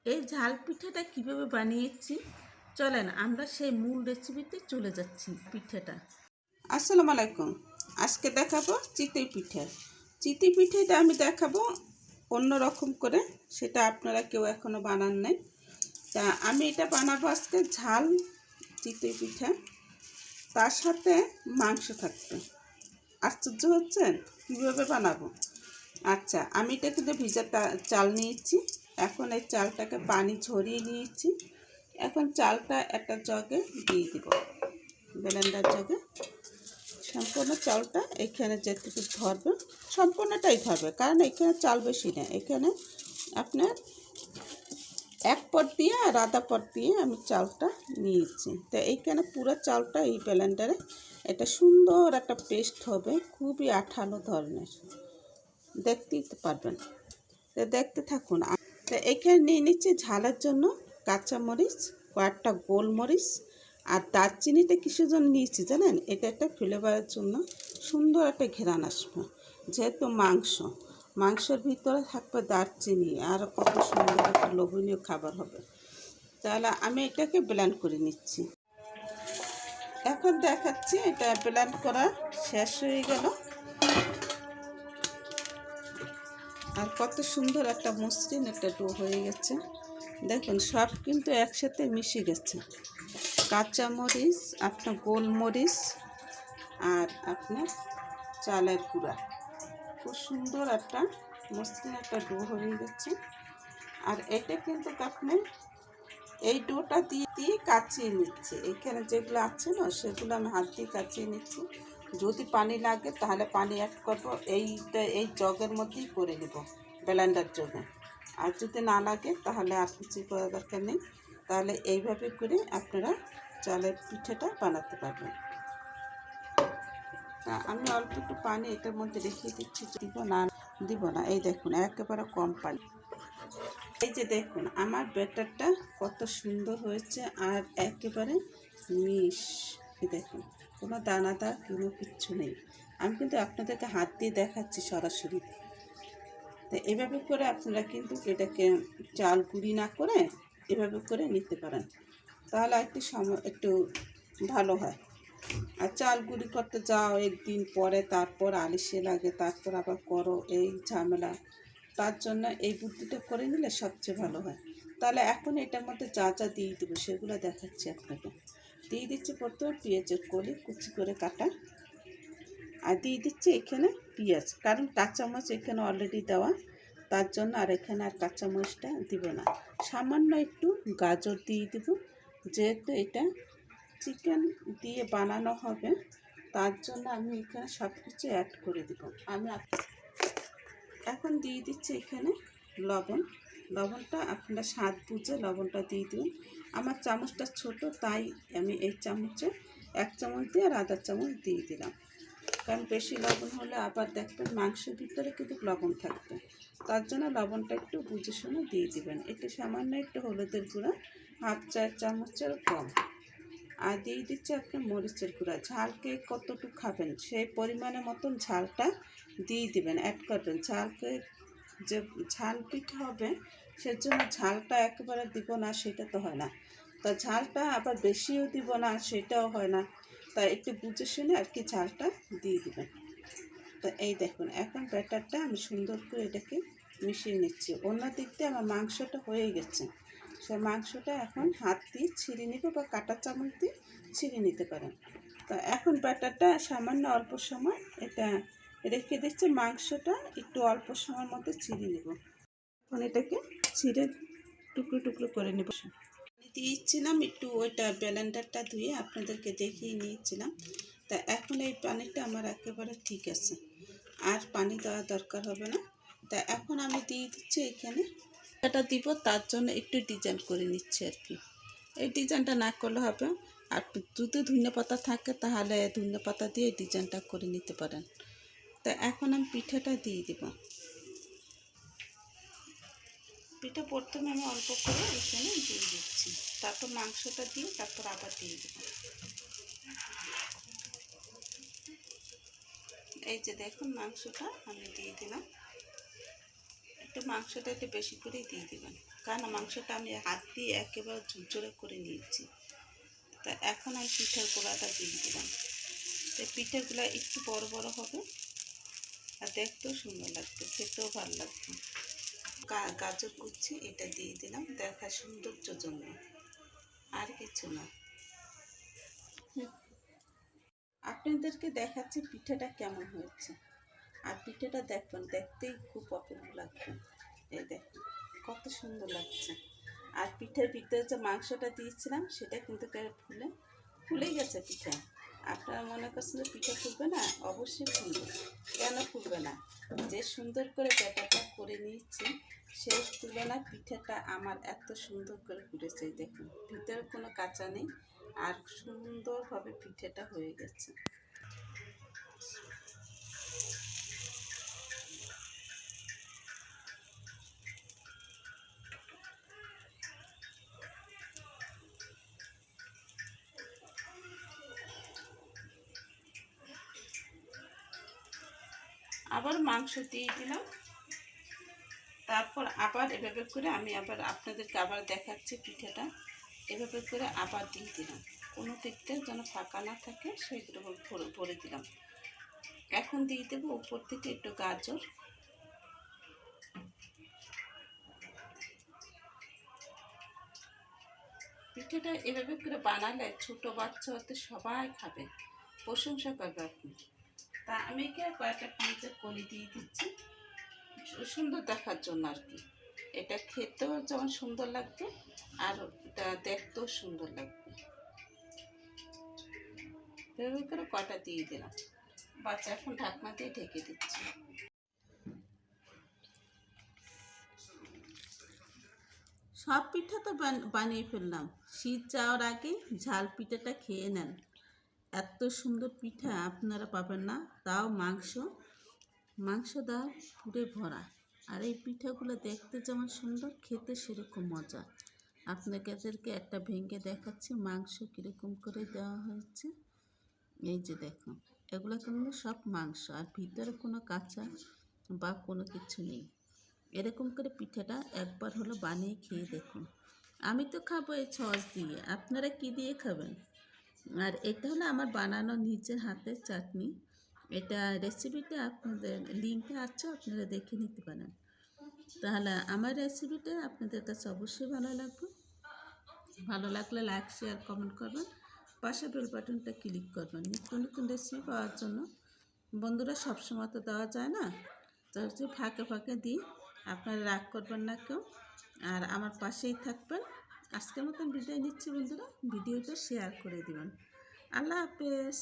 এই ঝাল পিঠাটা কীভাবে বানিয়েছি চলেন আমরা সেই মূল রেসিপিতে চলে যাচ্ছি। পিঠাটা আসসালামু আলাইকুম। আজকে দেখাবো চিতই পিঠা। চিতই পিঠাটা আমি দেখাবো অন্য রকম করে, সেটা আপনারা কেউ এখনও বানান নাই। তা আমি এটা বানাবো আজকে ঝাল চিতই পিঠা, তার সাথে মাংস থাকবে। আশ্চর্য হচ্ছেন কীভাবে বানাবো? আচ্ছা, আমি এটা কিন্তু ভিজা চাল নিয়েছি। এখন এই চালটাকে পানি ঝরিয়ে নিয়েছি। এখন চালটা একটা জগে দিয়ে দিব, ব্লেন্ডার জগে। সম্পূর্ণ চালটা এখানে যেটুকু ধরবে সম্পূর্ণটাই ধরবে, কারণ এখানে চাল বেশি না। এখানে আপনার এক পট দিয়ে আর আধা পট দিয়ে আমি চালটা নিয়েছি। তো এইখানে পুরো চালটা এই ব্লেন্ডারে এটা সুন্দর একটা পেস্ট হবে, খুবই আঠালো ধরনের, দেখতেই তো পারবেন। তো দেখতে থাকুন। তো এখানে নিয়ে নিচ্ছি ঝালের জন্য কাঁচামরিচ, কয়েকটা গোলমরিচ আর দারচিনিটা কিসের জন্য নিয়েছি জানেন? এটা একটা ফ্লেভারের জন্য, সুন্দর একটা ঘ্রাণ আসবে। যেহেতু মাংসের ভিতরে থাকবে দারচিনি, আর কত সুন্দর একটা লোভনীয় খাবার হবে। তাহলে আমি এটাকে ব্লেন্ড করে নিচ্ছি। এখন দেখাচ্ছি, এটা ব্লেন্ড করা শেষ হয়ে গেল। আর কত সুন্দর একটা মসৃণ একটা ডো হয়ে গেছে। দেখুন সব কিন্তু একসাথে মিশে গেছে। কাঁচামরিচ, আপনার গোলমরিচ আর আপনার চালের গুঁড়া, খুব সুন্দর একটা মসৃণ একটা ডো হয়ে গেছে। আর এটা কিন্তু আপনি এই ডোটা দিয়ে কাচিয়ে নিচ্ছে। এখানে যেগুলো আছে না, সেগুলো আমি হাত দিয়ে কাচিয়ে নিচ্ছি। যদি পানি লাগে তাহলে পানি অ্যাড করবো, এই জগের মধ্যেই করে নেব, ব্লেন্ডার জগে। আর যদি না লাগে তাহলে আর কিছু করার দরকার নেই। তাহলে এইভাবে করে আপনারা চালের পিঠাটা বানাতে পারবেন। আমি অল্প একটু পানি এটার মধ্যে রেখে দিচ্ছি, দিব না। এই দেখুন একেবারে কম পানি। এই যে দেখুন আমার ব্যাটারটা কত সুন্দর হয়েছে, আর একেবারে মিশ। এই দেখুন কোনো দানাদার কোনো কিচ্ছু নেই। আমি কিন্তু আপনাদেরকে হাত দিয়ে দেখাচ্ছি সরাসরি। তো এভাবে করে আপনারা কিন্তু এটাকে চাল গুঁড়ি না করে এভাবে করে নিতে পারেন, তাহলে একটু ভালো হয়। আর চাল গুঁড়ি করতে যাও একদিন পরে, তারপর আলিশে লাগে, তারপর আবার করো, এই ঝামেলা। তার জন্য এই বুদ্ধিটা করে নিলে সবচেয়ে ভালো হয়। তাহলে এখন এটার মধ্যে যা যা দিয়ে দেবো সেগুলো দেখাচ্ছি আপনাকে। দিয়ে দিচ্ছি প্রথমে পেঁয়াজের কলি কুচি করে কাটা, আর দিয়ে দিচ্ছি এখানে পেঁয়াজ, কারণ কাঁচামরিচ এখানে অলরেডি দেওয়া, তার জন্য আর এখানে আর কাঁচামরিচটা দিব না। সামান্য একটু গাজর দিয়ে দেব, যেহেতু এটা চিকেন দিয়ে বানানো হবে, তার জন্য আমি এখানে সব কিছু অ্যাড করে দেব। আমি এখন দিয়ে দিচ্ছি এখানে লবণটা আপনারা স্বাদ বুঝে লবণটা দিয়ে দিন। আমার চামচটা ছোট, তাই আমি এই চামচে 1 চামচ দিয়ে আর আধা চামচ দিয়ে দিলাম, কারণ বেশি লবণ হলে আবার দেখবেন মাংসের ভিতরে কিন্তু লবণ থাকবে। তার জন্য লবণটা একটু বুঝে শুনে দিয়ে দিবেন। একটু সামান্য একটু হলুদের গুঁড়া, 1/2 চা চামচের কম। আর দিয়ে দিচ্ছে আপনি মরিচের গুঁড়া। ঝালকে কতটুকু খাবেন সেই পরিমাণে মতন ঝালটা দিয়ে দিবেন, অ্যাড করবেন। যে ঝাল পিঠা হবে সেজন্য ঝালটা একেবারে দিব না, সেটা তো হয় না। তা ঝালটা আবার বেশিও দিব না, সেটাও হয় না। তাই একটু বুঝে শুনে আর কি ঝালটা দিয়ে দিবেন। তো এই দেখুন এখন ব্যাটারটা আমি সুন্দর করে এটাকে মিশিয়ে নিচ্ছি। অন্য দিক দিয়ে আমার মাংসটা হয়ে গেছে। সে মাংসটা এখন হাত দিয়ে ছিঁড়ে নিব, বা কাঁটা চামচ দিয়ে ছিঁড়ে নিতে পারেন। তো এখন ব্যাটারটা সামান্য অল্প সময় এটা রেখে দিচ্ছে, মাংসটা একটু অল্প সময়ের মধ্যে ছিঁড়ে নেব। এখন এটাকে ছিঁড়ে টুকরো টুকরো করে নেব। দিয়েছিলাম একটু ওইটা ব্লেন্ডারটা ধুয়ে আপনাদেরকে দেখিয়ে নিয়েছিলাম। তা এখন এই পানিটা আমার একেবারে ঠিক আছে, আর পানি দেওয়া দরকার হবে না। তা এখন আমি দিয়ে দিচ্ছি এখানে এটা দিব, তার জন্য একটু ডিজাইন করে নিচ্ছি আর কি। এই ডিজাইনটা না করলে হবে, আর যদি ধনেপাতা থাকে তাহলে ধনেপাতা দিয়ে ডিজাইনটা করে নিতে পারেন। তা এখন আমি পিঠাটা দিয়ে দিব। পিঠা প্রথমে আমি অল্প করে এখানে দিয়ে দিচ্ছি, তারপর মাংসটা দিয়ে তারপর আবার দিয়ে দেব। এই যে দেখুন মাংসটা আমি দিয়ে দিলাম, একটু মাংসটা একটু বেশি করেই দিয়ে দেবেন। কারণ মাংসটা আমি হাত দিয়ে একেবারে ঝুরঝুরে করে নিয়েছি। তা এখন আমি পিঠার গোড়াটা দিয়ে দিলাম। তো পিঠাগুলো একটু বড় বড় হবে আর দেখতেও সুন্দর লাগবে, খেতেও ভালো লাগবে। গাজর কুচি এটা দিয়ে দিলাম দেখা সৌন্দর্যের জন্য, আর কিছু না। আপনাদেরকে দেখাচ্ছি পিঠাটা কেমন হয়েছে। আর পিঠাটা দেখবেন, দেখতেই খুব অপূর্ব লাগবে। এই দেখুন কত সুন্দর লাগছে। আর পিঠার ভিতরে যে মাংসটা দিয়েছিলাম সেটা কিন্তু ফুলেই গেছে পিঠা। আপনারা মনে করছেন যে পিঠা ফুলবে না? অবশ্যই ফুলবে। কেন ফুলবে না? যে সুন্দর করে ব্যাটারটা করে নিয়েছি সেই তুলনায় পিঠাটা আমার এত সুন্দর করে ফুলেছে। দেখুন ভিতরে কোনো কাঁচা নেই, আর সুন্দরভাবে পিঠাটা হয়ে গেছে। আবার মাংস দিয়ে দিলাম। তারপর আবার এভাবে করে আমি আবার আপনাদেরকে আবার দেখাচ্ছি পিঠাটা। এভাবে করে আবার দিয়ে দিলাম, কোনো দিকটা যেন ফাঁকা না থাকে সেইগুলো ভরে দিলাম। এখন দিয়ে দেবো উপর থেকে একটু গাজর। পিঠাটা এভাবে করে বানালে ছোটো বাচ্চা হতে সবাই খাবে, প্রশংসা করবে আপনি। তা আমি কয়েকটা পাঁচের কলি দিয়ে দিচ্ছি সুন্দর দেখার জন্য আর কি। এটা খেতেও যেমন সুন্দর লাগবে আর এটা দেখতেও সুন্দর লাগবে। এভাবে করে কয়টা দিয়ে দিলাম, বাচ্চা এখন ঢাকনা দিয়ে ঢেকে দিচ্ছি। সব পিঠা তো বানিয়ে ফেললাম। শীত যাওয়ার আগে ঝাল পিঠাটা খেয়ে নেন। এত সুন্দর পিঠা আপনারা পাবেন না, তাও মাংস দাও পুরে ভরা। আর এই পিঠাগুলো দেখতে যেমন সুন্দর, খেতে সেরকম মজা। আপনাদেরকে একটা ভেঙে দেখাচ্ছি মাংস কীরকম করে দেওয়া হয়েছে। এই যে দেখুন, এগুলো কিন্তু সব মাংস, আর ভিতরে কোনো কাঁচা বা কোনো কিছু নেই। এরকম করে পিঠাটা একবার হলো বানিয়ে খেয়ে দেখুন। আমি তো খাবো এই সস দিয়ে, আপনারা কি দিয়ে খাবেন? আর এটা হলো আমার বানানো নিজের হাতের চাটনি। এটা রেসিপিটা আপনাদের লিঙ্কে আছে, আপনারা দেখে নিতে পারেন। তাহলে আমার রেসিপিটা আপনাদের কাছে অবশ্যই ভালো লাগবে। ভালো লাগলে লাইক শেয়ার কমেন্ট করবেন, পাশে বেল বাটনটা ক্লিক করবেন নিত্য নতুন রেসিপি পাওয়ার জন্য। বন্ধুরা সবসময় তো দেওয়া যায় না, তো ফাঁকে ফাঁকে দিই, আপনারা রাগ করবেন না কেউ, আর আমার পাশেই থাকবেন। আজকের মতন বিদায় নিচ্ছি বন্ধুরা, ভিডিওটা শেয়ার করে দিবেন। আল্লাহ হাফেজ।